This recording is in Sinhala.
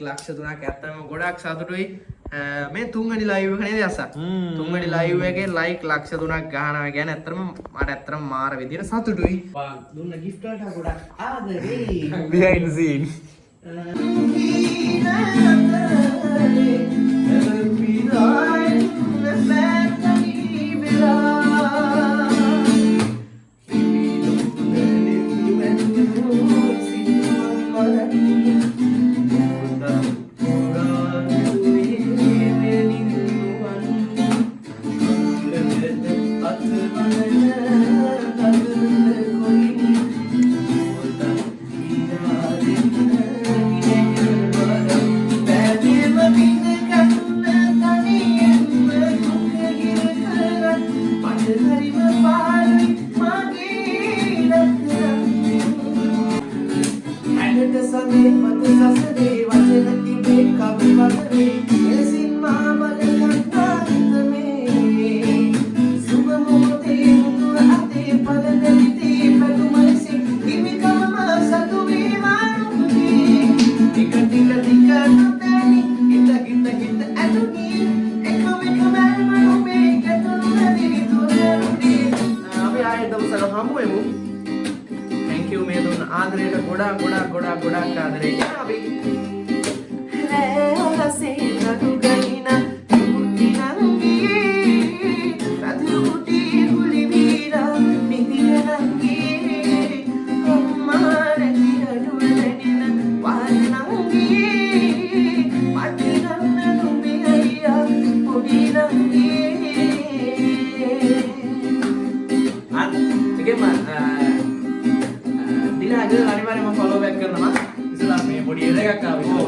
ලක්ෂ 3ක් ඇත්තම ගොඩක් සතුටුයි. මේ තුන්වෙනි ලයිව් එක නේද අස්සා? තුන්වෙනි ලයිව් එකේ ලයික් ලක්ෂ 3ක් ගහනවා කියන්නේ ඇත්තටම මට ඇත්තටම මාර විදියට සතුටුයි. දුන්න ගිෆ්ට් වලට ගොඩක් ආදරේ. behind the scene. Thank you මේ දුන්න ආදරයට ගොඩක් ආදරේ කරනවා අපි. අනිවාර්යයෙන්ම follow back කරනවා. ඉස්සලා මේ පොඩි එකක් ආවා.